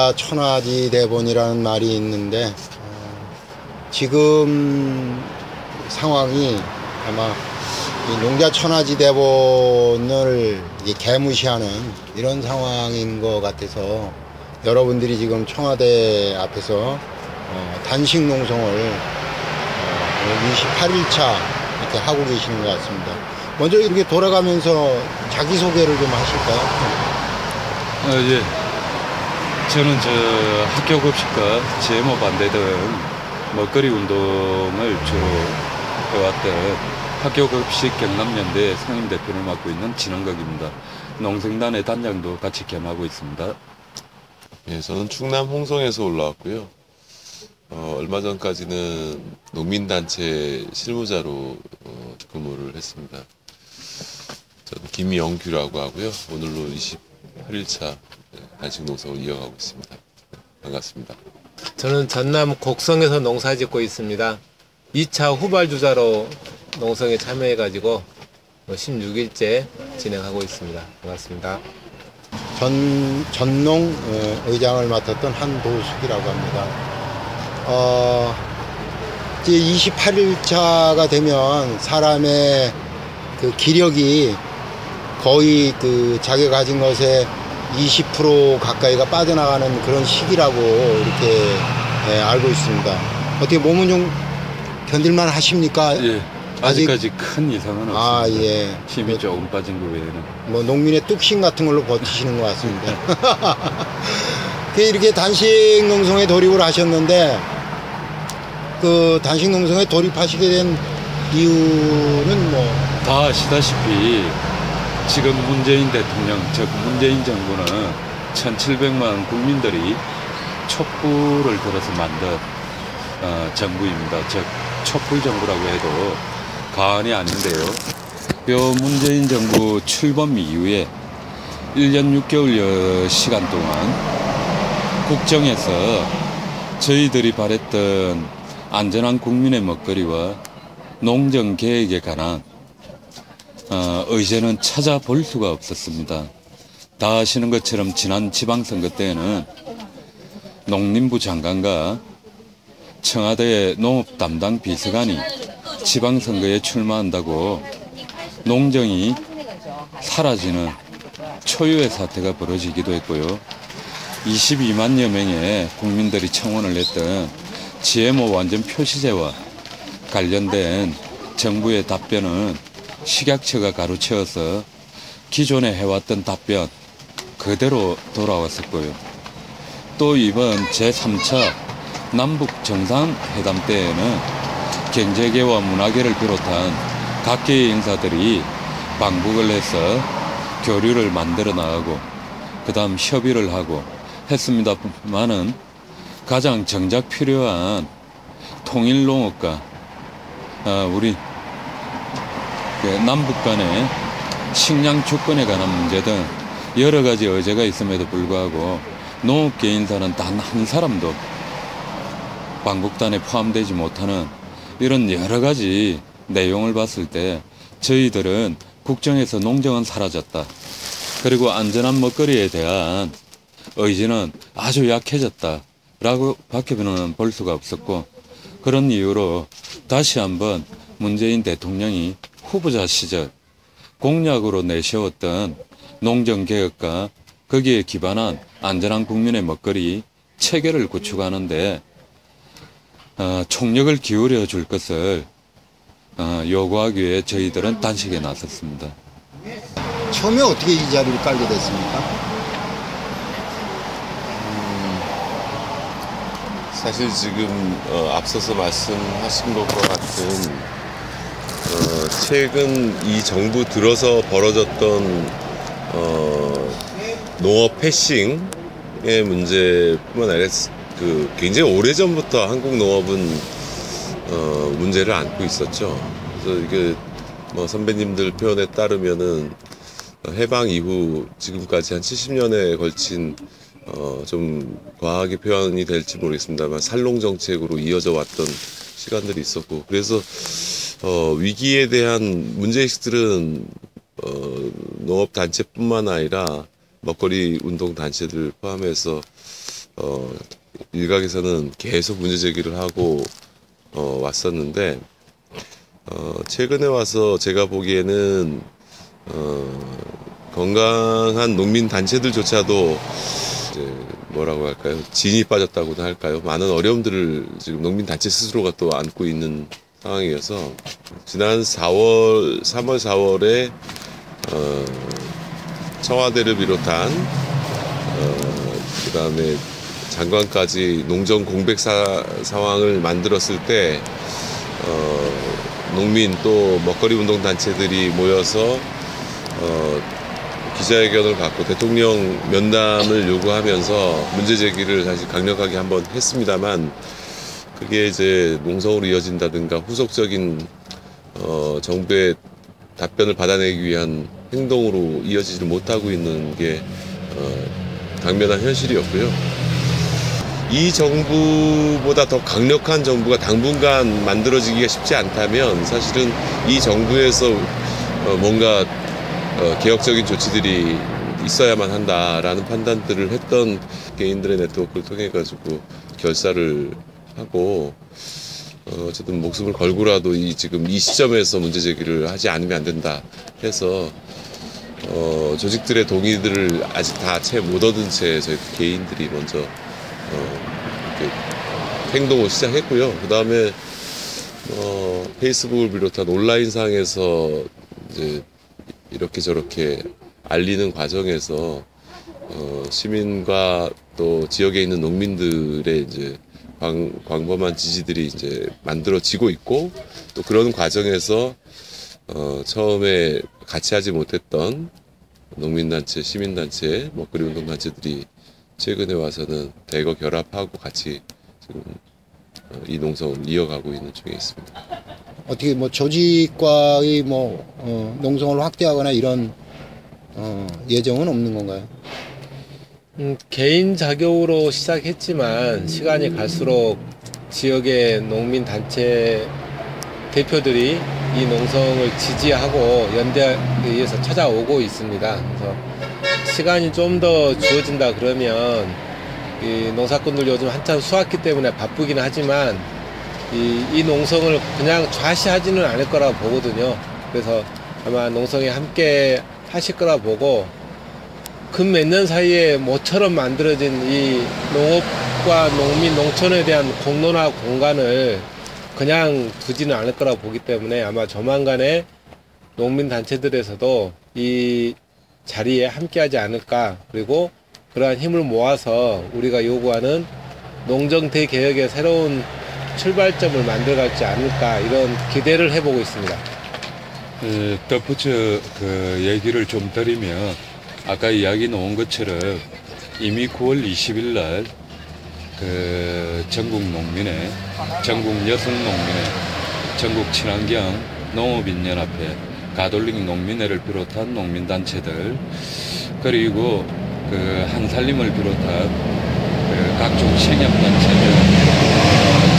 농자 천하지 대본이라는 말이 있는데 지금 상황이 아마 이 농자 천하지 대본을 개무시하는 이런 상황인 것 같아서 여러분들이 지금 청와대 앞에서 단식 농성을 28일차 이렇게 하고 계시는 것 같습니다. 먼저 이렇게 돌아가면서 자기소개를 좀 하실까요? 예. 저는 학교 급식과 GMO 반대 등 먹거리 운동을 주로 해왔던 학교 급식 경남연대 상임대표를 맡고 있는 진원각입니다. 농생단의 단장도 같이 겸하고 있습니다. 예, 저는 충남 홍성에서 올라왔고요. 얼마 전까지는 농민단체 실무자로 근무를 했습니다. 저는 김영규라고 하고요. 오늘로 28일차 단식 농성을 이어가고 있습니다. 반갑습니다. 저는 전남 곡성에서 농사 짓고 있습니다. 2차 후발주자로 농성에 참여해가지고 16일째 진행하고 있습니다. 반갑습니다. 전농 의장을 맡았던 한도숙이라고 합니다. 이제 28일차가 되면 사람의 그 기력이 거의 그 자기가 가진 것에 20% 가까이가 빠져나가는 그런 시기라고 이렇게 알고 있습니다. 어떻게 몸은 좀 견딜만 하십니까? 예. 아직까지 큰 이상은 없습니다. 예. 힘이 조금 빠진 거 외에는. 뭐 농민의 뚝심 같은 걸로 버티시는 것 같습니다. 이렇게 단식 농성에 돌입을 하셨는데 그 단식 농성에 돌입하시게 된 이유는 뭐? 다 아시다시피 지금 문재인 대통령, 즉 문재인 정부는 1700만 국민들이 촛불을 들어서 만든 정부입니다. 즉 촛불 정부라고 해도 과언이 아닌데요. 요 문재인 정부 출범 이후에 1년 6개월여 시간 동안 국정에서 저희들이 바랬던 안전한 국민의 먹거리와 농정 계획에 관한 의제는 찾아볼 수가 없었습니다. 다 아시는 것처럼 지난 지방선거 때에는 농림부 장관과 청와대 농업 담당 비서관이 지방선거에 출마한다고 농정이 사라지는 초유의 사태가 벌어지기도 했고요. 22만여 명의 국민들이 청원을 했던 GMO 완전 표시제와 관련된 정부의 답변은 식약처가 가로채어서 기존에 해왔던 답변 그대로 돌아왔었고요. 또 이번 제3차 남북 정상회담 때에는 경제계와 문화계를 비롯한 각계의 인사들이 방북을 해서 교류를 만들어 나가고 그 다음 협의를 하고 했습니다만은 가장 정작 필요한 통일농업과 우리 남북 간의 식량 주권에 관한 문제 등 여러 가지 의제가 있음에도 불구하고 농업계 인사는 단 한 사람도 방북단에 포함되지 못하는 이런 여러 가지 내용을 봤을 때 저희들은 국정에서 농정은 사라졌다. 그리고 안전한 먹거리에 대한 의지는 아주 약해졌다. 라고 밖에는 볼 수가 없었고 그런 이유로 다시 한번 문재인 대통령이 후보자 시절 공약으로 내세웠던 농정개혁과 거기에 기반한 안전한 국민의 먹거리 체계를 구축하는데 총력을 기울여 줄 것을 요구하기 위해 저희들은 단식에 나섰습니다. 처음에 어떻게 이 자리를 깔게 됐습니까? 사실 지금 앞서서 말씀하신 것과 같은 최근 이 정부 들어서 벌어졌던 농업 패싱의 문제뿐만 아니라 굉장히 오래전부터 한국 농업은 문제를 안고 있었죠. 그래서 이게 뭐 선배님들 표현에 따르면은 해방 이후 지금까지 한 70년에 걸친 좀 과하게 표현이 될지 모르겠습니다만 살롱 정책으로 이어져 왔던 시간들이 있었고 그래서 위기에 대한 문제의식들은 농업단체뿐만 아니라 먹거리 운동단체들 포함해서 일각에서는 계속 문제 제기를 하고 왔었는데 최근에 와서 제가 보기에는 건강한 농민 단체들조차도 이제 뭐라고 할까요? 진이 빠졌다고나 할까요? 많은 어려움들을 지금 농민 단체 스스로가 또 안고 있는 상황이어서 지난 3월, 4월에 청와대를 비롯한 그다음에 장관까지 농정 공백 상황을 만들었을 때 농민 또 먹거리 운동 단체들이 모여서 기자회견을 갖고 대통령 면담을 요구하면서 문제 제기를 사실 강력하게 한번 했습니다만 그게 이제 농성으로 이어진다든가 후속적인 정부의 답변을 받아내기 위한 행동으로 이어지지 못하고 있는 게 당면한 현실이었고요. 이 정부보다 더 강력한 정부가 당분간 만들어지기가 쉽지 않다면 사실은 이 정부에서 뭔가 개혁적인 조치들이 있어야만 한다라는 판단들을 했던 개인들의 네트워크를 통해 가지고 결사를 하고 어쨌든 목숨을 걸고라도 지금 이 시점에서 문제 제기를 하지 않으면 안 된다 해서 조직들의 동의들을 아직 다 채 못 얻은 채 저희 개인들이 먼저 이렇게 행동을 시작했고요. 그 다음에 페이스북을 비롯한 온라인상에서 이제 이렇게 저렇게 알리는 과정에서 시민과 또 지역에 있는 농민들의 이제 광범한 지지들이 이제 만들어지고 있고 또 그런 과정에서 처음에 같이 하지 못했던 농민단체, 시민단체, 먹거리 운동단체들이 최근에 와서는 대거 결합하고 같이 지금 이 농성을 이어가고 있는 중에 있습니다. 어떻게 뭐 조직과의 농성을 확대하거나 이런 예정은 없는 건가요? 개인 자격으로 시작했지만 시간이 갈수록 지역의 농민 단체 대표들이 이 농성을 지지하고 연대에 의해서 찾아오고 있습니다. 그래서 시간이 좀 더 주어진다 그러면 이 농사꾼들 요즘 한참 수확기 때문에 바쁘긴 하지만 이 농성을 그냥 좌시하지는 않을 거라고 보거든요. 그래서 아마 농성에 함께 하실 거라 보고 근 몇 년 사이에 모처럼 만들어진 이 농업과 농민, 농촌에 대한 공론화 공간을 그냥 두지는 않을 거라 보기 때문에 아마 조만간에 농민 단체들에서도 이 자리에 함께 하지 않을까. 그리고 그러한 힘을 모아서 우리가 요구하는 농정 대개혁의 새로운 출발점을 만들어가지 않을까, 이런 기대를 해보고 있습니다. 덧붙여 그 얘기를 좀 드리면 아까 이야기 나온 것처럼 이미 9월 20일 날 그 전국 농민회, 전국 여성 농민회, 전국 친환경 농업인연합회, 가톨릭 농민회를 비롯한 농민단체들, 그리고 그 한살림을 비롯한 그 각종 신협단체들,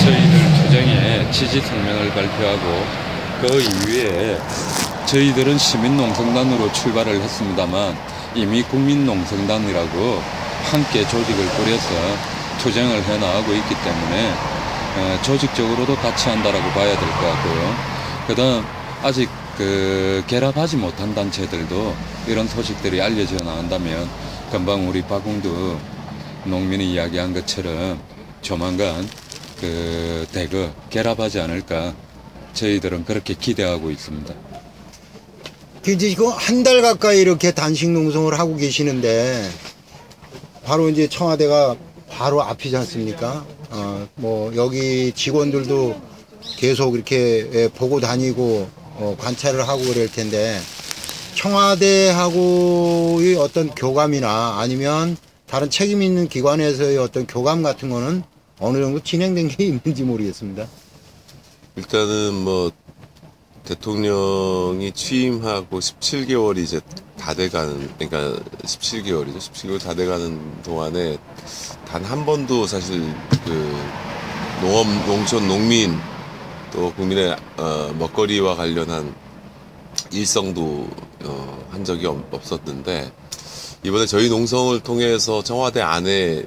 저희들 투쟁에 지지 성명을 발표하고 그 이후에 저희들은 시민농성단으로 출발을 했습니다만 이미 국민농성단이라고 함께 조직을 꾸려서 투쟁을 해나가고 있기 때문에 조직적으로도 같이 한다라고 봐야 될 것 같고요. 그 다음 아직 그 결합하지 못한 단체들도 이런 소식들이 알려져 나간다면 금방 우리 박웅두 농민이 이야기한 것처럼 조만간 그 대거 결합하지 않을까 저희들은 그렇게 기대하고 있습니다. 이제 이거 한 달 가까이 이렇게 단식 농성을 하고 계시는데 바로 이제 청와대가 바로 앞이지 않습니까? 뭐 여기 직원들도 계속 이렇게 보고 다니고 관찰을 하고 그럴 텐데 청와대하고의 어떤 교감이나 아니면 다른 책임 있는 기관에서의 어떤 교감 같은 거는 어느 정도 진행된 게 있는지 모르겠습니다. 일단은 뭐 대통령이 취임하고 17개월이 이제 다 돼가는, 그러니까 17개월이죠. 17개월 다 돼가는 동안에 단 한 번도 사실 그 농업, 농촌, 농민 또 국민의 먹거리와 관련한 일성도 한 적이 없었는데 이번에 저희 농성을 통해서 청와대 안에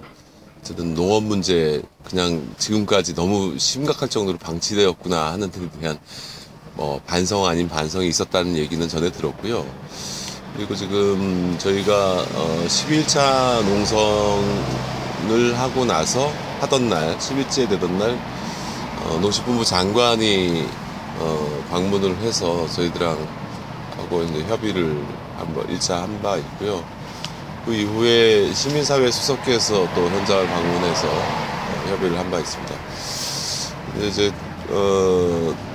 어쨌든 농업 문제 그냥 지금까지 너무 심각할 정도로 방치되었구나 하는 데에 대한 뭐 반성 아닌 반성이 있었다는 얘기는 전해 들었고요. 그리고 지금 저희가 11차 농성을 하고 나서 하던 날, 10일째 되던 날 농식품부 장관이 방문을 해서 저희들하고 이제 협의를 한번 1차 한 바 있고요. 그 이후에 시민사회 수석께서 또 현장을 방문해서 협의를 한 바 있습니다. 이제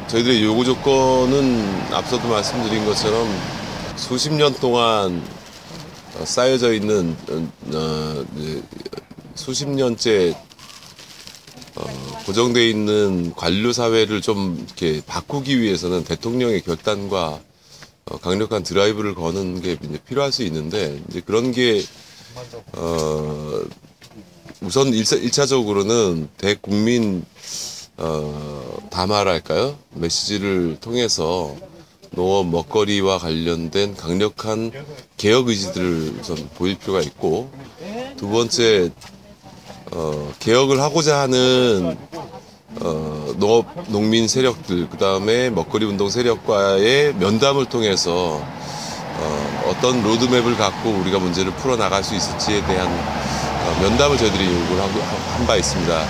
저희들의 요구 조건은 앞서도 말씀드린 것처럼 수십 년 동안 쌓여져 있는 수십 년째 고정되어 있는 관료 사회를 좀 이렇게 바꾸기 위해서는 대통령의 결단과 강력한 드라이브를 거는 게 이제 필요할 수 있는데, 이제 그런 게 우선 1차적으로는 대국민 담화랄까요? 메시지를 통해서 농업 먹거리와 관련된 강력한 개혁 의지들을 우선 보일 필요가 있고, 두 번째 개혁을 하고자 하는 농업 농민 세력들, 그 다음에 먹거리 운동 세력과의 면담을 통해서 어떤 로드맵을 갖고 우리가 문제를 풀어 나갈 수 있을지에 대한 면담을 저희들이 요구를 한 바 있습니다.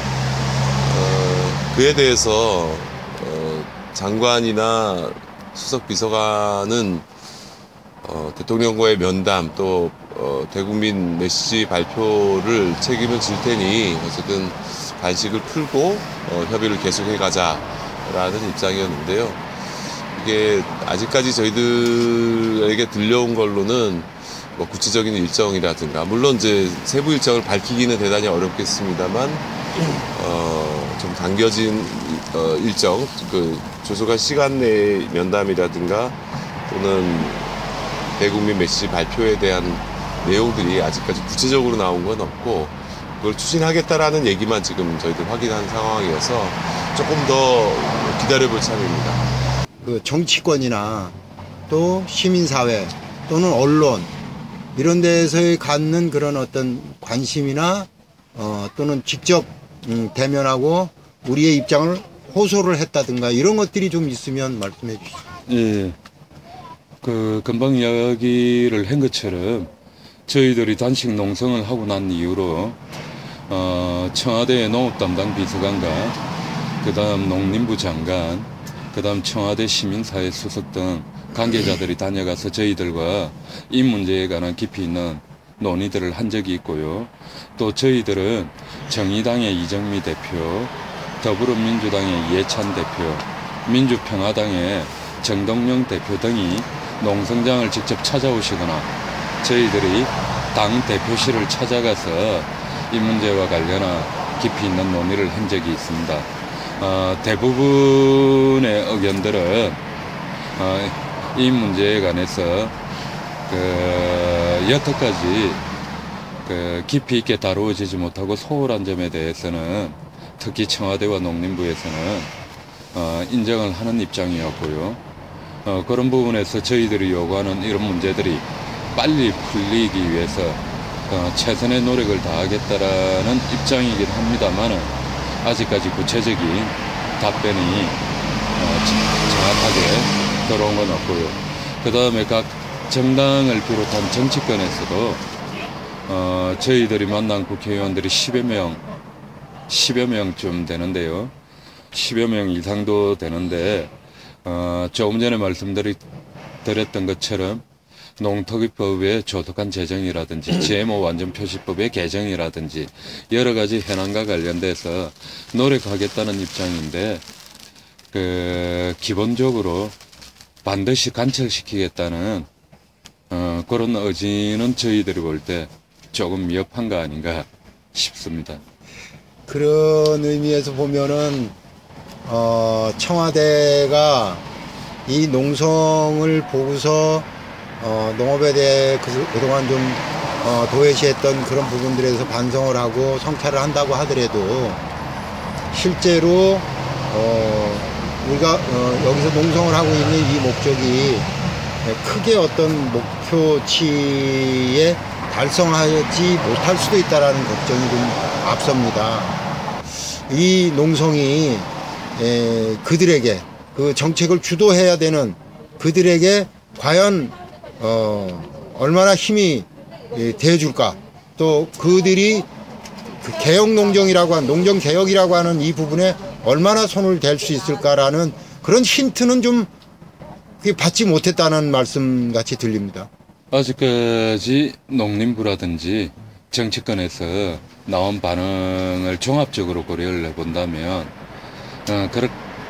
그에 대해서 장관이나 수석 비서관은 대통령과의 면담 또 대국민 메시지 발표를 책임을 질 테니 어쨌든 관식을 풀고 협의를 계속해 가자라는 입장이었는데요. 이게 아직까지 저희들에게 들려온 걸로는 뭐 구체적인 일정이라든가, 물론 이제 세부 일정을 밝히기는 대단히 어렵겠습니다만 좀 당겨진 일정, 그 조속한 시간 내의 면담이라든가 또는 대국민 메시지 발표에 대한 내용들이 아직까지 구체적으로 나온 건 없고, 그걸 추진하겠다라는 얘기만 지금 저희들 확인한 상황이어서 조금 더 기다려볼 참입니다. 그 정치권이나 또 시민사회 또는 언론 이런 데서 갖는 그런 어떤 관심이나 또는 직접 대면하고 우리의 입장을 호소를 했다든가 이런 것들이 좀 있으면 말씀해 주시죠. 예. 그 금방 이야기를 한 것처럼 저희들이 단식 농성을 하고 난 이후로 청와대 농업 담당 비서관과 그다음 농림부 장관, 그다음 청와대 시민사회 수석 등 관계자들이 다녀가서 저희들과 이 문제에 관한 깊이 있는 논의들을 한 적이 있고요. 또 저희들은 정의당의 이정미 대표, 더불어민주당의 이해찬 대표, 민주평화당의 정동영 대표 등이 농성장을 직접 찾아오시거나 저희들이 당 대표실을 찾아가서 이 문제와 관련한 깊이 있는 논의를 한 적이 있습니다. 대부분의 의견들은 이 문제에 관해서 여태까지 깊이 있게 다루어지지 못하고 소홀한 점에 대해서는 특히 청와대와 농림부에서는 인정을 하는 입장이었고요. 그런 부분에서 저희들이 요구하는 이런 문제들이 빨리 풀리기 위해서 최선의 노력을 다하겠다라는 입장이긴 합니다만 아직까지 구체적인 답변이 정확하게 들어온 건 없고요. 그 다음에 각 정당을 비롯한 정치권에서도 저희들이 만난 국회의원들이 10여 명쯤 되는데요. 10여 명 이상도 되는데 조금 전에 말씀드렸던 것처럼 농특위법의 조속한 제정이라든지 GMO 완전표시법의 개정이라든지 여러 가지 현안과 관련돼서 노력하겠다는 입장인데 기본적으로 반드시 관철시키겠다는 그런 의지는 저희들이 볼 때 조금 미흡한 거 아닌가 싶습니다. 그런 의미에서 보면은 청와대가 이 농성을 보고서 농업에 대해 그동안 좀 도외시했던 그런 부분들에서 반성을 하고 성찰을 한다고 하더라도 실제로 우리가 여기서 농성을 하고 있는 이 목적이 크게 어떤 목표치에 달성하지 못할 수도 있다라는 걱정이 좀 앞섭니다. 이 농성이 그들에게 그 정책을 주도해야 되는 그들에게 과연 얼마나 힘이 돼줄까, 또 그들이 그 개혁농정이라고 하는 농정개혁이라고 하는 이 부분에 얼마나 손을 댈 수 있을까라는 그런 힌트는 좀 받지 못했다는 말씀 같이 들립니다. 아직까지 농림부라든지 정치권에서 나온 반응을 종합적으로 고려를 해본다면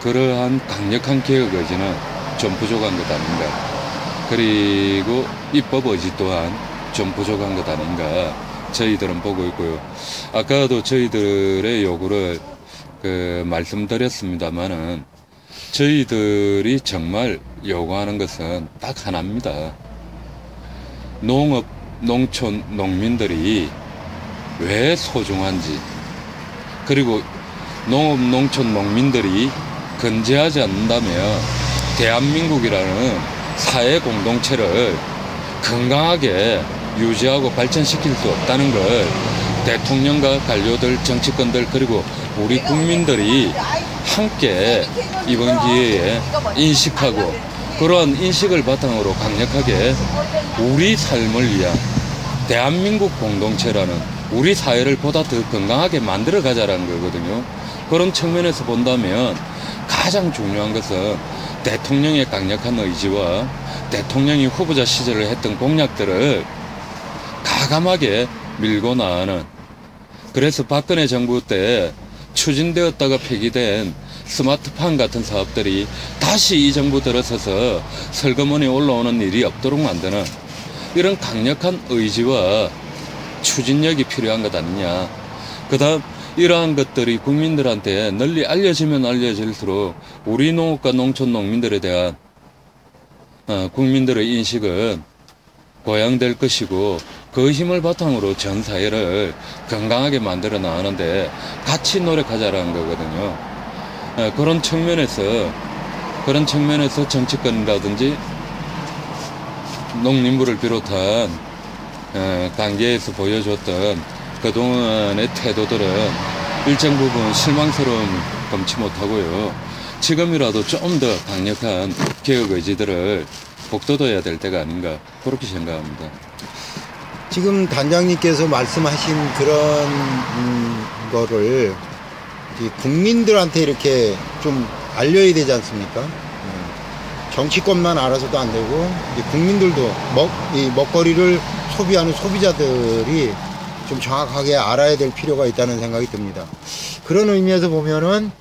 그러한 강력한 개혁 의지는 좀 부족한 것 아닌가, 그리고 입법 의지 또한 좀 부족한 것 아닌가 저희들은 보고 있고요. 아까도 저희들의 요구를 말씀드렸습니다만은 저희들이 정말 요구하는 것은 딱 하나입니다. 농업, 농촌, 농민들이 왜 소중한지, 그리고 농업, 농촌, 농민들이 건재하지 않는다면 대한민국이라는 사회 공동체를 건강하게 유지하고 발전시킬 수 없다는 걸 대통령과 관료들, 정치권들, 그리고 우리 국민들이 함께 이번 기회에 인식하고, 그러한 인식을 바탕으로 강력하게 우리 삶을 위한 대한민국 공동체라는 우리 사회를 보다 더 건강하게 만들어 가자라는 거거든요. 그런 측면에서 본다면 가장 중요한 것은 대통령의 강력한 의지와 대통령이 후보자 시절에 했던 공약들을 가감하게 밀고 나가는, 그래서 박근혜 정부 때 추진되었다가 폐기된 스마트팜 같은 사업들이 다시 이 정부 들어서서 설거문에 올라오는 일이 없도록 만드는 이런 강력한 의지와 추진력이 필요한 것 아니냐. 그 다음 이러한 것들이 국민들한테 널리 알려지면 알려질수록 우리 농업과 농촌 농민들에 대한 국민들의 인식은 고양될 것이고, 그 힘을 바탕으로 전 사회를 건강하게 만들어 나가는데 같이 노력하자라는 거거든요. 그런 측면에서 정치권이라든지 농림부를 비롯한 단계에서 보여줬던 그동안의 태도들은 일정 부분 실망스러움을 금치 못하고요. 지금이라도 좀 더 강력한 개혁 의지들을 북돋아야 될 때가 아닌가, 그렇게 생각합니다. 지금 단장님께서 말씀하신 그런 거를 국민들한테 이렇게 좀 알려야 되지 않습니까? 정치권만 알아서도 안 되고 국민들도 이 먹거리를 소비하는 소비자들이 좀 정확하게 알아야 될 필요가 있다는 생각이 듭니다. 그런 의미에서 보면은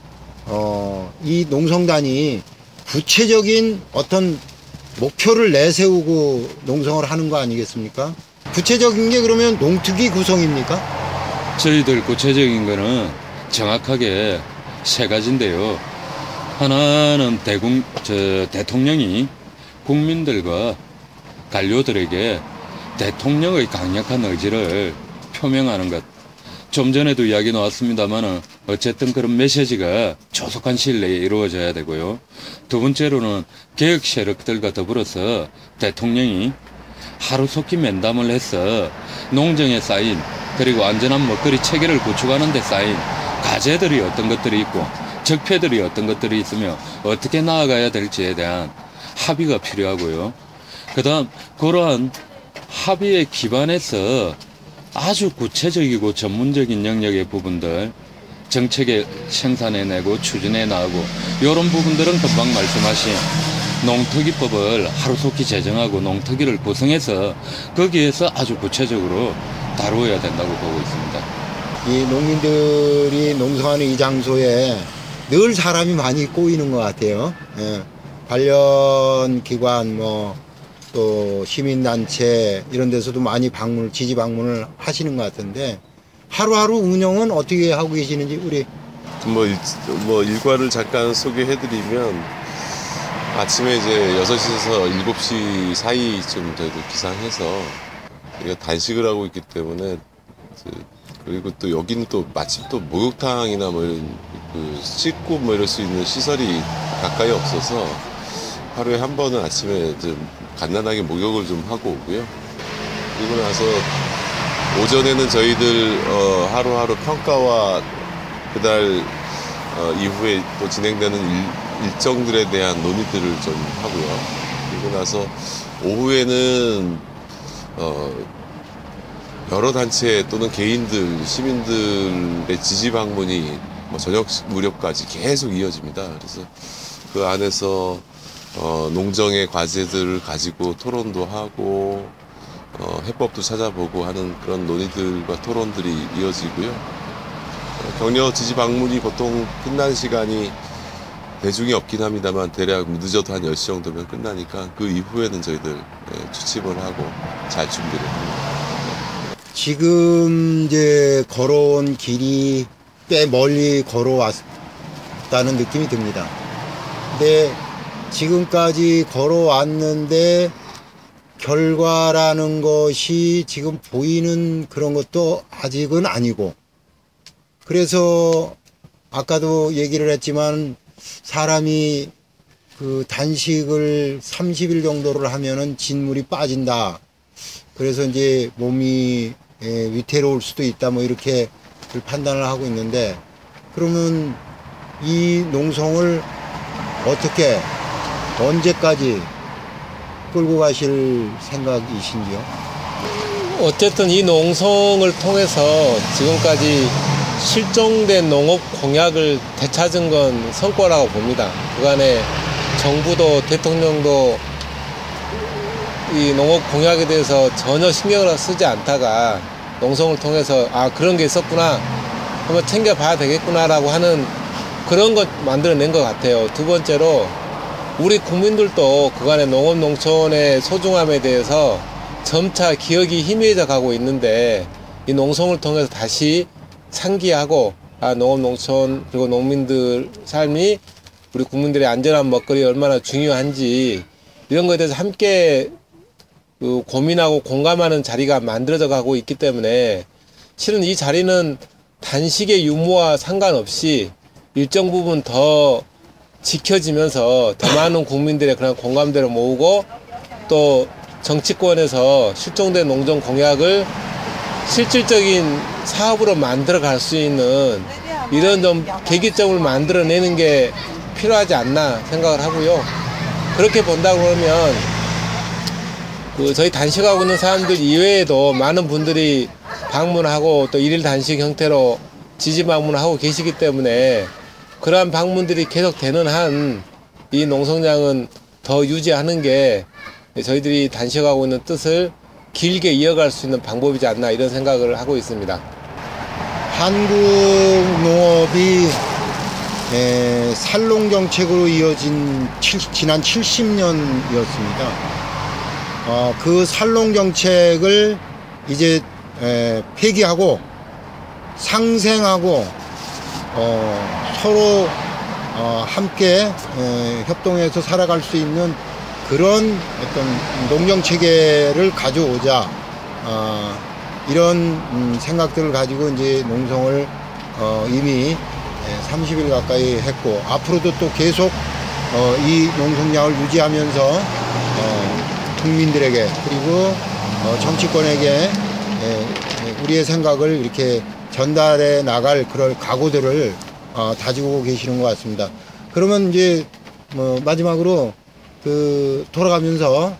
이 농성단이 구체적인 어떤 목표를 내세우고 농성을 하는 거 아니겠습니까? 구체적인 게 그러면 농특위 구성입니까? 저희들 구체적인 거는 정확하게 세 가지인데요. 하나는 대통령이 국민들과 관료들에게 대통령의 강력한 의지를 표명하는 것. 좀 전에도 이야기 나왔습니다만 어쨌든 그런 메시지가 조속한 시일 내에 이루어져야 되고요. 두 번째로는 개혁 세력들과 더불어서 대통령이 하루속히 면담을 해서 농정에 쌓인, 그리고 안전한 먹거리 체계를 구축하는 데 쌓인 과제들이 어떤 것들이 있고 적폐들이 어떤 것들이 있으며 어떻게 나아가야 될지에 대한 합의가 필요하고요. 그 다음 그러한 합의에 기반해서 아주 구체적이고 전문적인 영역의 부분들 정책에 생산해내고 추진해 나가고, 이런 부분들은 금방 말씀하신 농특위법을 하루속히 제정하고 농특위를 구성해서 거기에서 아주 구체적으로 다루어야 된다고 보고 있습니다. 이 농민들이 농성하는 이 장소에 늘 사람이 많이 꼬이는 것 같아요. 예. 관련기관 또 시민단체 이런 데서도 많이 지지 방문을 하시는 것 같은데, 하루하루 운영은 어떻게 하고 계시는지 우리 일과를 잠깐 소개해드리면, 아침에 이제 6시에서 7시 사이쯤 저희도 기상해서 우리가 단식을 하고 있기 때문에, 그리고 또 여기는 또 마침 또 목욕탕이나 이런 씻고 이럴 수 있는 시설이 가까이 없어서 하루에 한 번은 아침에 좀 간단하게 목욕을 좀 하고 오고요. 그리고 나서 오전에는 저희들 하루하루 평가와 그달 이후에 또 진행되는 일정들에 대한 논의들을 좀 하고요. 그리고 나서 오후에는 여러 단체 또는 개인들, 시민들의 지지 방문이 저녁 무렵까지 계속 이어집니다. 그래서 그 안에서 농정의 과제들을 가지고 토론도 하고 해법도 찾아보고 하는 그런 논의들과 토론들이 이어지고요. 격려 지지 방문이 보통 끝난 시간이 대중이 없긴 합니다만 대략 늦어도 한 10시 정도면 끝나니까 그 이후에는 저희들 취침을 하고 잘 준비를 합니다. 지금 이제 걸어온 길이 꽤 멀리 걸어왔다는 느낌이 듭니다. 근데 지금까지 걸어왔는데 결과라는 것이 지금 보이는 그런 것도 아직은 아니고, 그래서 아까도 얘기를 했지만 사람이 그 단식을 30일 정도를 하면은 진물이 빠진다. 그래서 이제 몸이 위태로울 수도 있다, 뭐 이렇게 판단을 하고 있는데, 그러면 이 농성을 어떻게 언제까지 끌고 가실 생각이신지요? 어쨌든 이 농성을 통해서 지금까지 실종된 농업 공약을 되찾은 건 성과라고 봅니다. 그간에 정부도 대통령도 이 농업 공약에 대해서 전혀 신경을 쓰지 않다가 농성을 통해서 그런 게 있었구나, 한번 챙겨봐야 되겠구나라고 하는 그런 것 만들어낸 것 같아요. 두 번째로 우리 국민들도 그간의 농업 농촌의 소중함에 대해서 점차 기억이 희미해져 가고 있는데, 이 농성을 통해서 다시 상기하고 농업 농촌 그리고 농민들 삶이 우리 국민들의 안전한 먹거리 얼마나 중요한지 이런 것에 대해서 함께 고민하고 공감하는 자리가 만들어져 가고 있기 때문에, 실은 이 자리는 단식의 유무와 상관없이 일정 부분 더 지켜지면서 더 많은 국민들의 그런 공감대를 모으고, 또 정치권에서 실종된 농정 공약을 실질적인 사업으로 만들어 갈 수 있는 이런 좀 계기점을 만들어내는 게 필요하지 않나 생각을 하고요. 그렇게 본다고 그러면 저희 단식하고 있는 사람들 이외에도 많은 분들이 방문하고 또 일일 단식 형태로 지지 방문을 하고 계시기 때문에, 그러한 방문들이 계속 되는 한 이 농성장은 더 유지하는 게 저희들이 단식하고 있는 뜻을 길게 이어갈 수 있는 방법이지 않나, 이런 생각을 하고 있습니다. 한국 농업이 살농 정책으로 이어진 지난 70년이었습니다. 그 살농 정책을 이제 폐기하고 상생하고 서로 함께 협동해서 살아갈 수 있는 그런 어떤 농경 체계를 가져오자, 이런 생각들을 가지고 이제 농성을 이미 30일 가까이 했고, 앞으로도 또 계속 이 농성장을 유지하면서 국민들에게 그리고 정치권에게 우리의 생각을 이렇게 전달해 나갈 그런 각오들을 다지고 계시는 것 같습니다. 그러면 이제 마지막으로 돌아가면서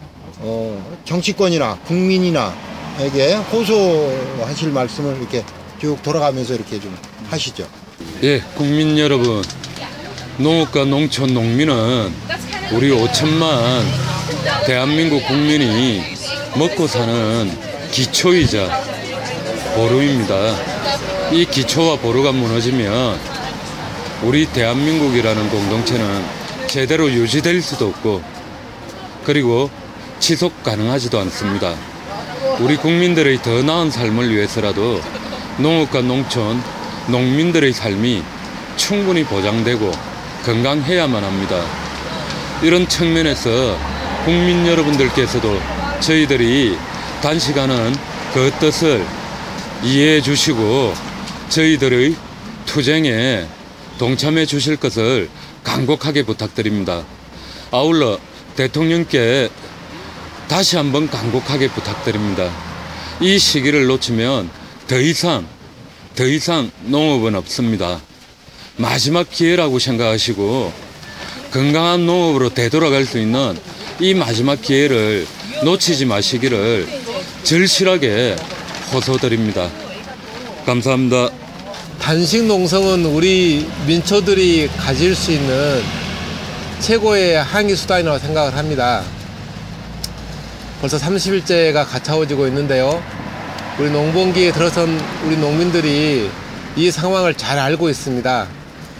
정치권이나 국민이나에게 호소하실 말씀을 이렇게 쭉 돌아가면서 이렇게 좀 하시죠. 예, 국민 여러분, 농업과 농촌 농민은 우리 5천만 대한민국 국민이 먹고 사는 기초이자 보루입니다. 이 기초와 보루가 무너지면 우리 대한민국이라는 공동체는 제대로 유지될 수도 없고, 그리고 지속 가능하지도 않습니다. 우리 국민들의 더 나은 삶을 위해서라도 농업과 농촌, 농민들의 삶이 충분히 보장되고 건강해야만 합니다. 이런 측면에서 국민 여러분들께서도 저희들이 단식하는 그 뜻을 이해해 주시고 저희들의 투쟁에 동참해 주실 것을 간곡하게 부탁드립니다. 아울러 대통령께 다시 한번 간곡하게 부탁드립니다. 이 시기를 놓치면 더 이상 농업은 없습니다. 마지막 기회라고 생각하시고 건강한 농업으로 되돌아갈 수 있는 이 마지막 기회를 놓치지 마시기를 절실하게 호소드립니다. 감사합니다. 단식 농성은 우리 민초들이 가질 수 있는 최고의 항의 수단이라고 생각을 합니다. 벌써 30일째가 가차워지고 있는데요. 우리 농번기에 들어선 우리 농민들이 이 상황을 잘 알고 있습니다.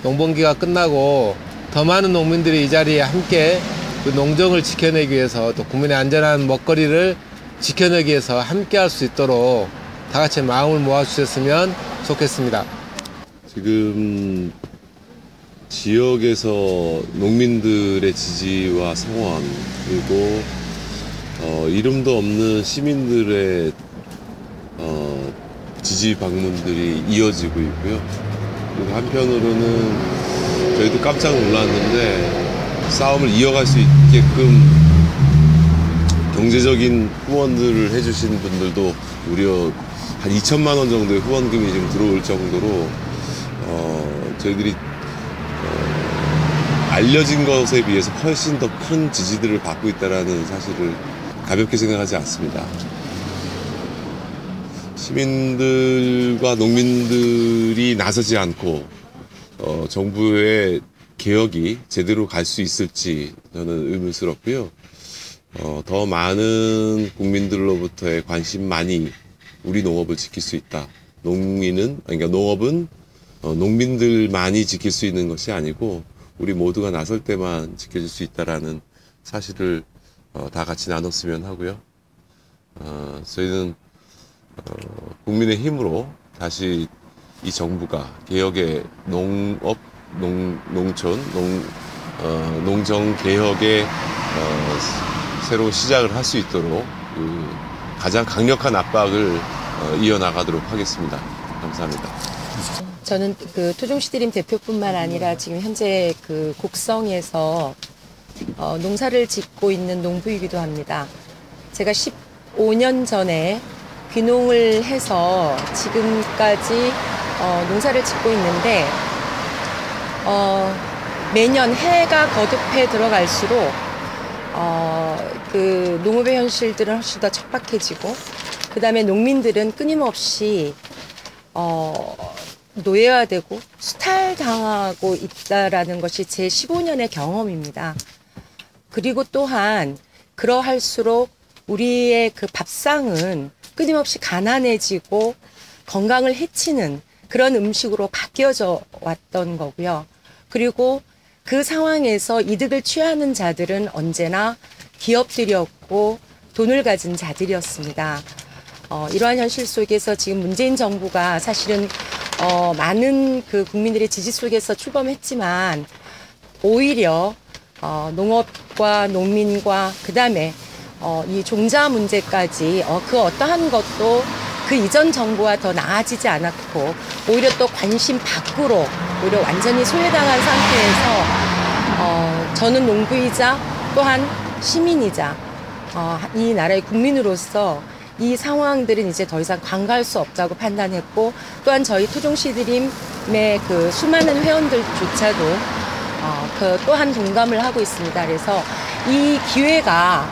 농번기가 끝나고 더 많은 농민들이 이 자리에 함께 그 농정을 지켜내기 위해서 또 국민의 안전한 먹거리를 지켜내기 위해서 함께 할 수 있도록 다 같이 마음을 모아주셨으면 좋겠습니다. 지금 지역에서 농민들의 지지와 상황, 그리고 이름도 없는 시민들의 지지 방문들이 이어지고 있고요. 그리고 한편으로는 저희도 깜짝 놀랐는데 싸움을 이어갈 수 있게끔 경제적인 후원들을 해주신 분들도 무려 한 2천만 원 정도의 후원금이 지금 들어올 정도로 저희들이 알려진 것에 비해서 훨씬 더 큰 지지들을 받고 있다는 사실을 가볍게 생각하지 않습니다. 시민들과 농민들이 나서지 않고 정부의 개혁이 제대로 갈 수 있을지 저는 의문스럽고요. 더 많은 국민들로부터의 관심만이 우리 농업을 지킬 수 있다. 그러니까 농업은 농민들만이 지킬 수 있는 것이 아니고 우리 모두가 나설 때만 지켜질 수 있다라는 사실을 다 같이 나눴으면 하고요. 저희는 국민의 힘으로 다시 이 정부가 개혁의 농업, 농촌, 농정 개혁의 새로운 시작을 할 수 있도록 가장 강력한 압박을 이어나가도록 하겠습니다. 감사합니다. 저는 그 토종시드림 대표뿐만 아니라 지금 현재 그 곡성에서 농사를 짓고 있는 농부이기도 합니다. 제가 15년 전에 귀농을 해서 지금까지 농사를 짓고 있는데 매년 해가 거듭해 들어갈수록 그 농업의 현실들은 훨씬 더 척박해지고 그 다음에 농민들은 끊임없이 노예화되고 수탈당하고 있다라는 것이 제 15년의 경험입니다. 그리고 또한 그러할수록 우리의 그 밥상은 끊임없이 가난해지고 건강을 해치는 그런 음식으로 바뀌어져 왔던 거고요. 그리고 그 상황에서 이득을 취하는 자들은 언제나 기업들이었고 돈을 가진 자들이었습니다. 이러한 현실 속에서 지금 문재인 정부가 사실은 많은 그 국민들의 지지 속에서 출범했지만 오히려 농업과 농민과 그다음에 이 종자 문제까지 그 어떠한 것도 그 이전 정부와 더 나아지지 않았고 오히려 또 관심 밖으로 오히려 완전히 소외당한 상태에서 저는 농부이자 또한 시민이자 이 나라의 국민으로서 이 상황들은 이제 더 이상 관가할 수 없다고 판단했고 또한 저희 토종시드림의 그 수많은 회원들조차도 그 또한 동감을 하고 있습니다. 그래서 이 기회가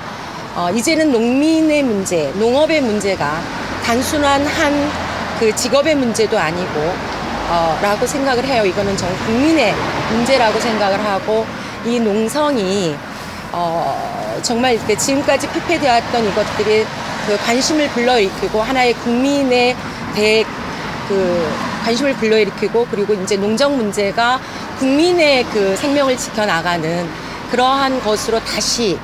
이제는 농민의 문제, 농업의 문제가 단순한 한 그 직업의 문제도 아니고 라고 생각을 해요. 이거는 전 국민의 문제라고 생각을 하고 이 농성이 정말 이렇게 지금까지 피폐되어 왔던 이것들이 그 관심을 불러일으키고 하나의 국민의 그 관심을 불러일으키고 그리고 이제 농정 문제가 국민의 그 생명을 지켜나가는 그러한 것으로 다시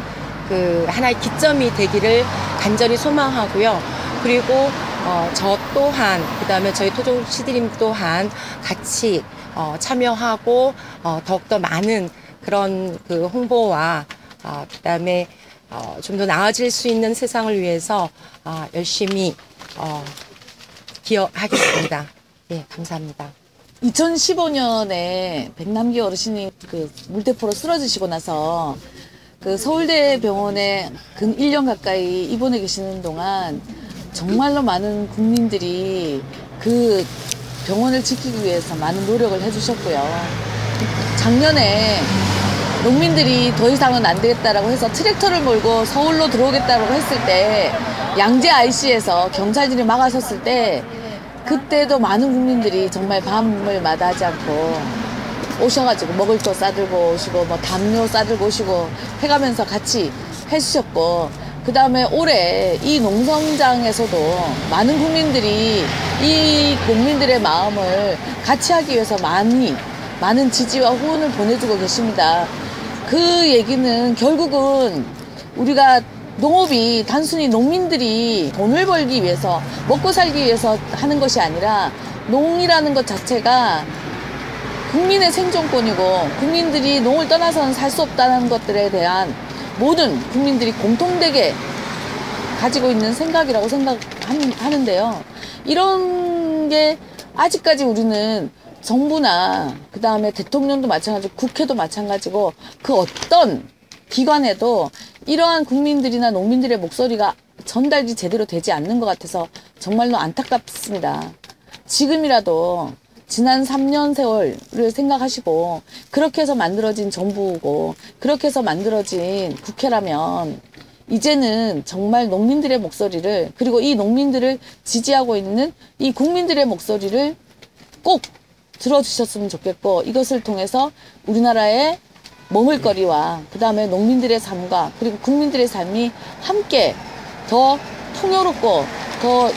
그 하나의 기점이 되기를 간절히 소망하고요. 그리고 저 또한 그다음에 저희 토종시드림 또한 같이 참여하고 더욱더 많은 그런 그 홍보와 그다음에 좀 더 나아질 수 있는 세상을 위해서 열심히 기여하겠습니다. 예, 감사합니다. 2015년에 백남기 어르신이 그 물대포로 쓰러지시고 나서 그 서울대 병원에 근 1년 가까이 입원해 계시는 동안 정말로 많은 국민들이 그 병원을 지키기 위해서 많은 노력을 해주셨고요. 작년에 농민들이 더 이상은 안 되겠다라고 해서 트랙터를 몰고 서울로 들어오겠다고 했을 때 양재 IC에서 경찰들이 막아섰을 때 그때도 많은 국민들이 정말 밤을 마다하지 않고 오셔가지고 먹을 거 싸들고 오시고 뭐 담요 싸들고 오시고 해가면서 같이 해주셨고, 그 다음에 올해 이 농성장에서도 많은 국민들이 이 농민들의 마음을 같이 하기 위해서 많은 지지와 후원을 보내주고 계십니다. 그 얘기는 결국은 우리가 농업이 단순히 농민들이 돈을 벌기 위해서 먹고 살기 위해서 하는 것이 아니라 농이라는 것 자체가 국민의 생존권이고 국민들이 농을 떠나서는 살 수 없다는 것들에 대한 모든 국민들이 공통되게 가지고 있는 생각이라고 생각하는데요. 이런 게 아직까지 우리는 정부나 그 다음에 대통령도 마찬가지고 국회도 마찬가지고 그 어떤 기관에도 이러한 국민들이나 농민들의 목소리가 전달이 제대로 되지 않는 것 같아서 정말로 안타깝습니다. 지금이라도 지난 3년 세월을 생각하시고 그렇게 해서 만들어진 정부고 그렇게 해서 만들어진 국회라면 이제는 정말 농민들의 목소리를, 그리고 이 농민들을 지지하고 있는 이 국민들의 목소리를 꼭 들어주셨으면 좋겠고, 이것을 통해서 우리나라의 먹을거리와 그 다음에 농민들의 삶과 그리고 국민들의 삶이 함께 더 풍요롭고 더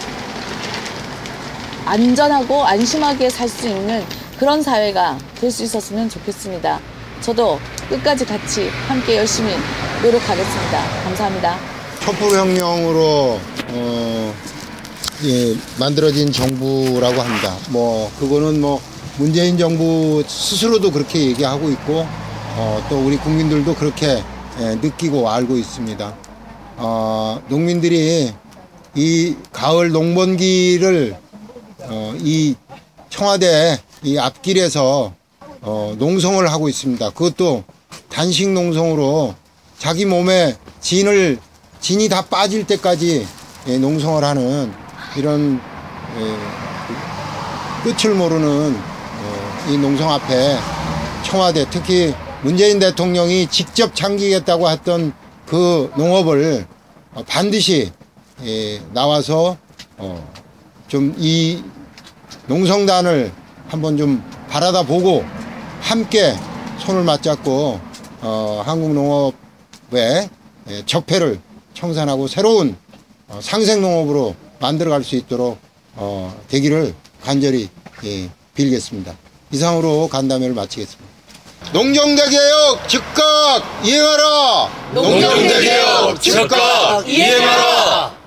안전하고 안심하게 살 수 있는 그런 사회가 될 수 있었으면 좋겠습니다. 저도 끝까지 같이 함께 열심히 노력하겠습니다. 감사합니다. 촛불혁명으로 만들어진 정부라고 합니다. 뭐 그거는 뭐 문재인 정부 스스로도 그렇게 얘기하고 있고 또 우리 국민들도 그렇게 느끼고 알고 있습니다. 농민들이 이 가을 농번기를 이 청와대 이 앞길에서 농성을 하고 있습니다. 그것도 단식 농성으로 자기 몸에 진이 다 빠질 때까지 농성을 하는 이런 끝을 모르는 이 농성 앞에 청와대, 특히 문재인 대통령이 직접 참기겠다고 했던 그 농업을 반드시 나와서 좀 이 농성단을 한번 좀 바라다 보고 함께 손을 맞잡고 한국 농업의 적폐를 청산하고 새로운 상생농업으로 만들어갈 수 있도록 되기를 간절히 빌겠습니다. 이상으로 간담회를 마치겠습니다. 농정대개혁 즉각 이행하라! 농정대개혁 즉각 이행하라!